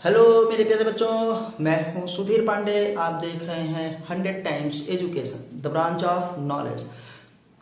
Hello मेरे प्यारे बच्चों, मैं हूं सुधीर पांडे। आप देख रहे हैं 100 times education the branch of knowledge.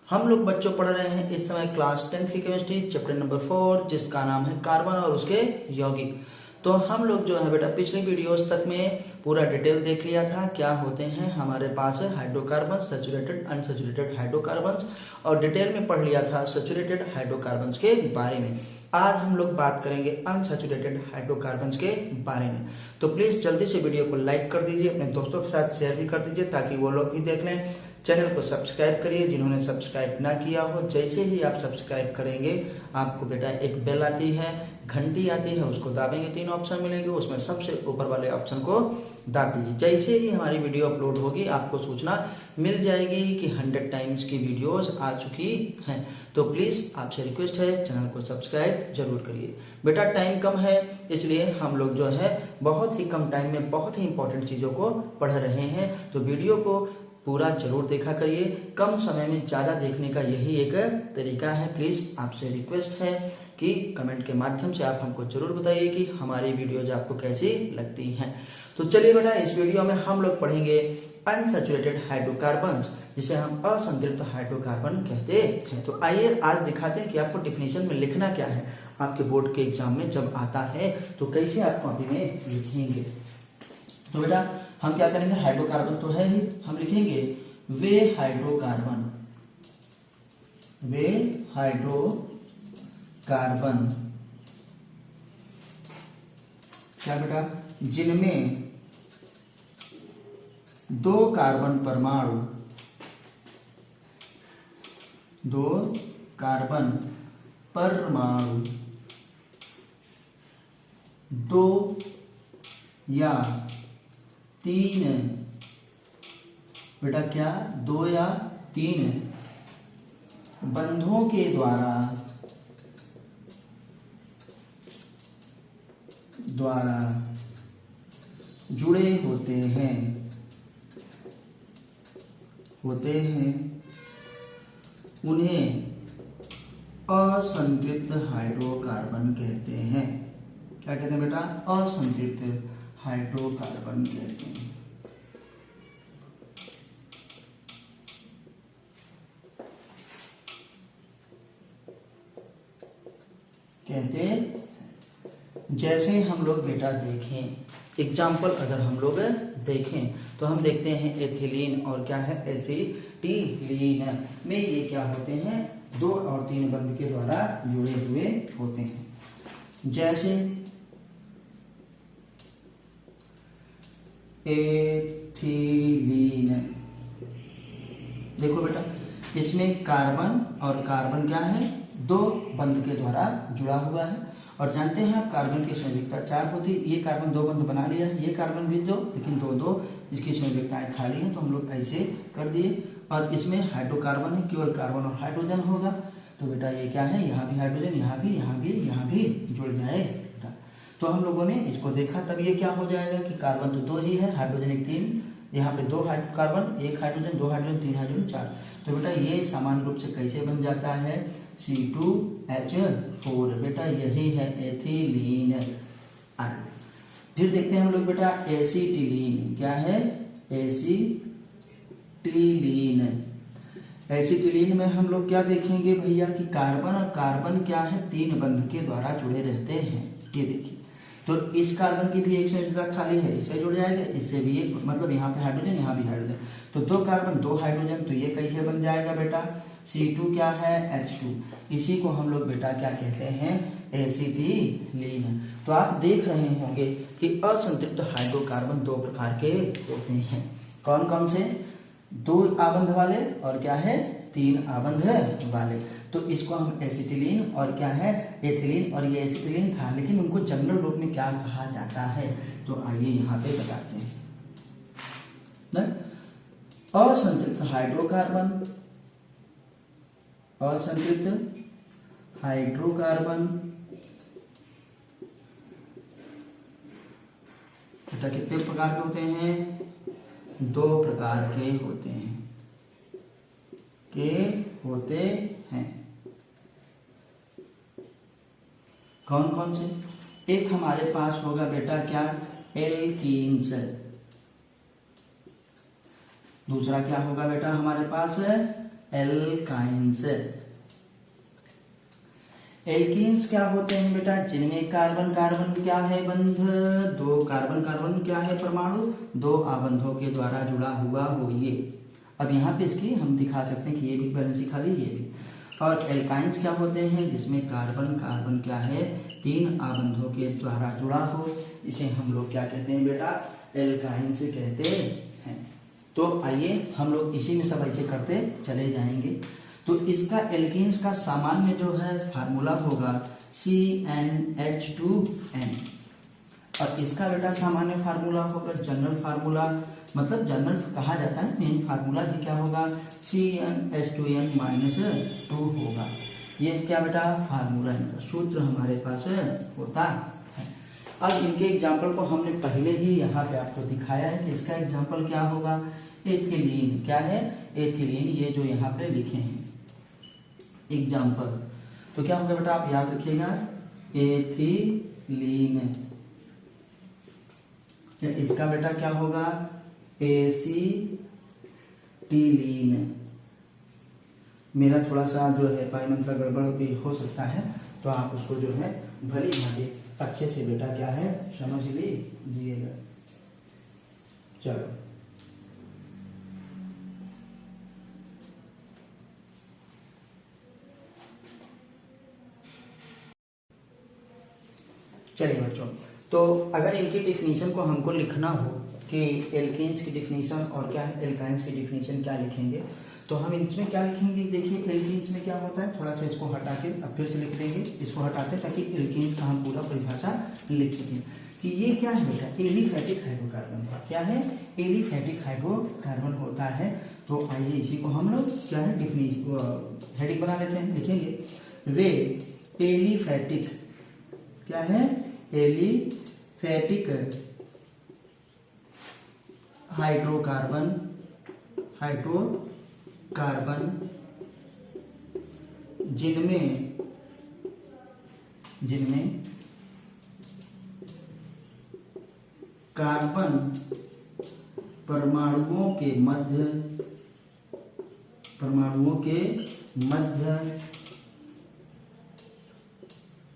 हम लोग बच्चों पढ़ रहे हैं इस समय क्लास 10th की केमिस्ट्री चैप्टर नंबर 4, जिसका नाम है कार्बन और उसके यौगिक। तो हम लोग जो है बेटा पिछले वीडियोस तक में पूरा डिटेल देख लिया था। क्या होते हैं हमारे पास हाइड्रोकार्बन, सैचुरेटेड अनसैचुरेटेड हाइड्रोकार्बन्स, और डिटेल में पढ़ लिया था सैचुरेटेड हाइड्रोकार्बन्स के बारे में। आज हम लोग बात करेंगे अनसैचुरेटेड हाइड्रोकार्बन्स के बारे में। तो प्लीज जल्दी से वीडियो को लाइक कर दीजिए, अपने दोस्तों के साथ शेयर भी कर दीजिए ताकि वो लोग भी देख लें। चैनल को सब्सक्राइब करिए जिन्होंने सब्सक्राइब ना किया हो। जैसे ही आप सब्सक्राइब करेंगे आपको बेटा एक बेल आती है, घंटी आती है, उसको दाबेंगे 3 ऑप्शन मिलेंगे, उसमें सबसे ऊपर वाले ऑप्शन को दाब दीजिए। जैसे ही हमारी वीडियो अपलोड होगी आपको सूचना मिल जाएगी कि 100 टाइम्स की वीडियोस आ चुकी हैं। तो प्लीज आपसे रिक्वेस्ट है चैनल को सब्सक्राइब जरूर करिए। बेटा टाइम कम है, इसलिए हम लोग जो है बहुत ही कम टाइम में बहुत ही इंपॉर्टेंट चीजों को पढ़ रहे हैं। तो वीडियो को पूरा जरूर देखा करिए। कम समय में ज्यादा देखने का यही एक तरीका है। प्लीज आपसे रिक्वेस्ट है कि कमेंट के माध्यम से आप हमको जरूर बताइए कि हमारी वीडियोज आपको कैसी लगती हैं। तो चलिए बेटा इस वीडियो में हम लोग पढ़ेंगे अनसैचुरेटेड हाइड्रोकार्बन्स, जिसे हम असंतृप्त हाइड्रोकार्बन कहते हैं। तो आइए आज दिखाते हैं कि आपको डिफिनेशन में लिखना क्या है। आपके बोर्ड के एग्जाम में जब आता है तो कैसे आप कॉपी में लिखेंगे। तो बेटा हम क्या करेंगे, हाइड्रोकार्बन तो है ही, हम लिखेंगे वे हाइड्रोकार्बन, वे हाइड्रोकार्बन क्या बेटा, जिनमें 2 कार्बन परमाणु, 2 कार्बन परमाणु 2 या 3 बेटा क्या 2 या 3 बंधों के द्वारा जुड़े होते हैं उन्हें असंतृप्त हाइड्रोकार्बन कहते हैं। क्या कहते हैं बेटा, असंतृप्त हाइड्रोकार्बन कहते हैं। जैसे हम लोग बेटा देखें एग्जाम्पल, अगर हम लोग देखें तो हम देखते हैं एथिलीन और क्या है एसिटिलीन में ये क्या होते हैं, 2 और 3 बंध के द्वारा जुड़े हुए होते हैं। जैसे एथिलीन देखो बेटा, इसमें कार्बन और कार्बन क्या है 2 बंध के द्वारा जुड़ा हुआ है। और जानते हैं आप कार्बन की संयोजकता 4 होती है। ये कार्बन 2 बंध बना लिया है, ये कार्बन भी 2, लेकिन 2 इसकी संयोजकताएं खाली हैं तो हम लोग ऐसे कर दिए। और इसमें हाइड्रोकार्बन है, केवल कार्बन और हाइड्रोजन होगा। तो बेटा ये क्या है, यहाँ भी हाइड्रोजन, यहाँ भी जुड़ जाएगा। तो हम लोगों ने इसको देखा, तब ये क्या हो जाएगा कि कार्बन तो 2 ही है, हाइड्रोजन 1 3, यहाँ पे 2 कार्बन 1 हाइड्रोजन 2 हाइड्रोजन 3 हाइड्रोजन 4। तो बेटा ये सामान्य रूप से कैसे बन जाता है, C2H4। बेटा यही है एथिलीन। फिर देखते हैं हम लोग बेटा एसिटिलीन। क्या है, एसिटिलीन में हम लोग क्या देखेंगे भैया कि कार्बन और कार्बन क्या है 3 बंध के द्वारा जुड़े रहते हैं। ये देखिए, तो इस कार्बन की भी एक संयोजकता खाली है, इससे जुड़ जाएगा, इससे भी एक, मतलब यहाँ पे हाइड्रोजन यहाँ भी हाइड्रोजन, तो 2 कार्बन 2 हाइड्रोजन, तो ये कैसे बन जाएगा बेटा, C2 क्या है H2। इसी को हम लोग बेटा क्या कहते हैं, एसिटिलीन। तो आप देख रहे होंगे कि असंतृप्त हाइड्रोकार्बन 2 प्रकार के होते हैं। कौन कौन से, 2 आबंध वाले और क्या है 3 आबंध वाले। तो इसको हम एसिटिलीन और क्या है एथिलीन, और ये एसिटिलीन था, लेकिन उनको जनरल रूप में क्या कहा जाता है, तो आइए यहाँ पे बताते हैं। असंतृप्त हाइड्रोकार्बन, असंतृप्त हाइड्रोकार्बन बेटा कितने प्रकार के होते हैं, 2 प्रकार के होते हैं। कौन कौन से, एक हमारे पास होगा बेटा क्या, एल्कीन्स। दूसरा क्या होगा बेटा हमारे पास, एल्काइंस। एल्कीन्स क्या होते हैं बेटा, जिनमें कार्बन कार्बन क्या है बंध, दो कार्बन कार्बन क्या है परमाणु, दो आबंधों के द्वारा जुड़ा हुआ हो ये। अब यहाँ पे इसकी हम दिखा सकते हैं कि ये भी बैलेंसी खाली, ये भी। और एल्काइंस क्या होते हैं, जिसमें कार्बन कार्बन क्या है, तीन आबंधों के द्वारा जुड़ा हो, इसे हम लोग क्या कहते हैं बेटा, एल्काइंस कहते हैं। तो आइए हम लोग इसी में सब ऐसे करते चले जाएंगे। तो इसका एल्कीन्स का सामान्य जो है फार्मूला होगा CnH2n, और इसका बेटा सामान्य फार्मूला होगा, जनरल फार्मूला, मतलब जनरल कहा जाता है, मेन फार्मूला ही क्या होगा, CnH2n-2 होगा। ये क्या बेटा फार्मूला, इनका सूत्र हमारे पास होता है। अब इनके एग्जाम्पल को हमने पहले ही यहाँ पे आपको दिखाया है कि इसका एग्जाम्पल क्या होगा, एथिलीन। क्या है, एथिलीन, ये जो यहाँ पे लिखे हैं एग्जाम्पल। तो क्या होगा बेटा, आप याद रखिएगा, एथिलीन। इसका बेटा क्या होगा, एसीटिलीन। मेरा थोड़ा सा जो है पाइमन का गड़बड़ भी हो सकता है, तो आप उसको जो है भली भांति अच्छे से बेटा क्या है समझ लीजिएगा। चलो चलिए बच्चों, तो अगर इनकी डिफिनीशन को हमको लिखना हो कि एल्केन्स की डिफिनीशन और क्या है एल्काइंस की डिफिनीशन क्या लिखेंगे, तो हम इसमें क्या लिखेंगे, देखिए एल्कीन्स में क्या होता है, थोड़ा सा इसको हटा के अब फिर से लिख देंगे, इसको हटाते ताकि एल्कीन्स का हम पूरा परिभाषा लिख सकें कि ये क्या है बेटा, एलिफैटिक हाइड्रोकार्बन। क्या है, एलिफैटिक हाइड्रोकार्बन होता है। तो आइए इसी को हम लोग क्या है डिफिनीशन हेडिंग बना लेते हैं, लिखेंगे वे एलिफैटिक, क्या है, एलिफैटिक हाइड्रोकार्बन जिनमें कार्बन परमाणुओं के मध्य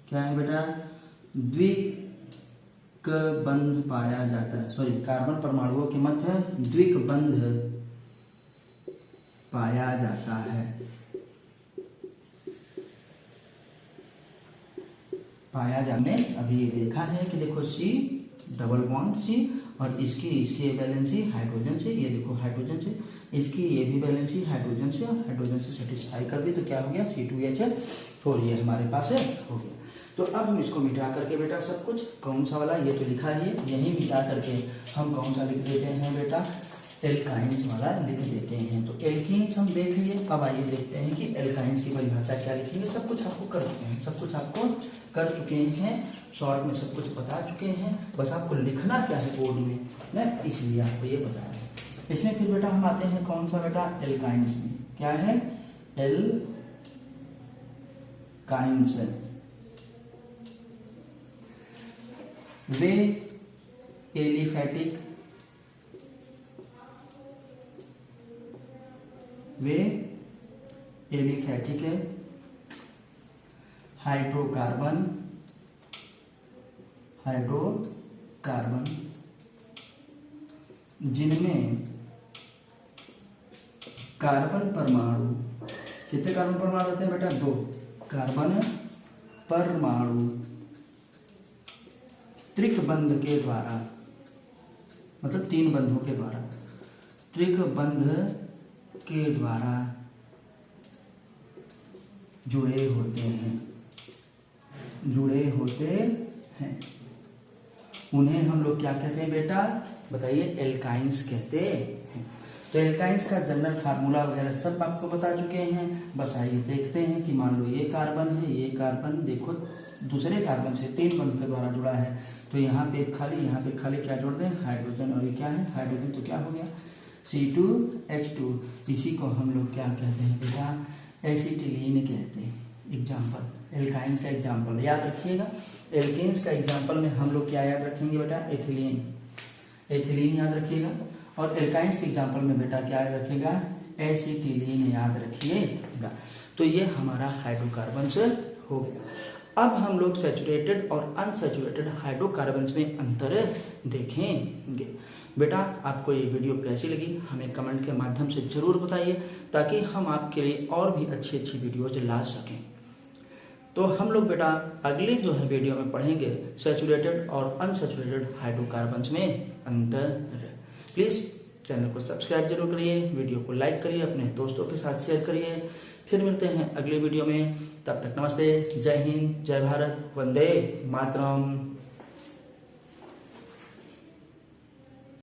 क्या है बेटा, द्विकबंध पाया जाता है, सॉरी, कार्बन परमाणुओं के मध्य द्विकबंध पाया जाता है। पाया जाने अभी ये देखा है कि देखो C डबल बॉन्ड C, और इसकी वैलेंसी हाइड्रोजन से, ये देखो हाइड्रोजन से, इसकी ये भी वैलेंसी हाइड्रोजन से, और हाइड्रोजन से सेटिस्फाई कर दी, तो क्या हो गया C2H4, ये हमारे पास हो गया। तो अब हम इसको मिटा करके बेटा सब कुछ, कौन सा वाला, ये तो लिखा ही है, यही मिटा करके हम कौन सा लिख देते हैं बेटा, एल्काइंस वाला लिख देते हैं। तो एल्कीन्स हम देख लिए, अब आइए देखते हैं कि एल्काइंस की परिभाषा क्या लिखेंगे। सब कुछ आपको कर चुके हैं, शॉर्ट में सब कुछ बता चुके हैं, बस आपको लिखना क्या है बोर्ड में ना, इसलिए आपको ये बता रहे हैं। इसमें फिर बेटा हम आते हैं कौन सा बेटा, एल्काइंस में। क्या है, एल्काइंस वे एलिफैटिक हाइड्रोकार्बन जिनमें कार्बन परमाणु, कितने कार्बन परमाणु होते हैं बेटा, 2 कार्बन परमाणु त्रिकबंध के द्वारा, मतलब 3 बंधों के द्वारा, त्रिकबंध के द्वारा जुड़े होते हैं, उन्हें हम लोग क्या कहते हैं बेटा, बताइए, एल्काइंस कहते हैं। तो एल्काइंस का जनरल फार्मूला वगैरह सब आपको बता चुके हैं। बस आइए देखते हैं कि मान लो ये कार्बन है, ये कार्बन देखो दूसरे कार्बन से 3 बंध के द्वारा जुड़ा है, तो यहाँ पे खाली, यहाँ पे खाली क्या जोड़ दें, हाइड्रोजन, और ये क्या है हाइड्रोजन, तो क्या हो गया C2H2। इसी को हम लोग क्या कहते हैं बेटा, एसिटिलीन कहते हैं। एग्जाम्पल, एल्काइंस का एग्जाम्पल याद रखिएगा। एल्केन्स का एग्जाम्पल में हम लोग क्या याद रखेंगे बेटा, एथिलीन, एथिलीन याद रखिएगा। और एल्काइंस के एग्जाम्पल में बेटा क्या याद रखिएगा, एसिटिलीन याद रखिएगा। तो ये हमारा हाइड्रोकार्बन्स हो गया। अब हम लोग सैचुरेटेड और अनसैचुरेटेड हाइड्रोकार्बन्स में अंतर देखेंगे। बेटा आपको ये वीडियो कैसी लगी हमें कमेंट के माध्यम से जरूर बताइए, ताकि हम आपके लिए और भी अच्छी अच्छी वीडियोज ला सकें। तो हम लोग बेटा अगली जो है वीडियो में पढ़ेंगे सैचुरेटेड और अनसैचुरेटेड हाइड्रोकार्बन्स में अंतर। प्लीज़ चैनल को सब्सक्राइब जरूर करिए, वीडियो को लाइक करिए, अपने दोस्तों के साथ शेयर करिए। फिर मिलते हैं अगले वीडियो में, तब तक नमस्ते, जय हिंद, जय भारत, वंदे मातरम।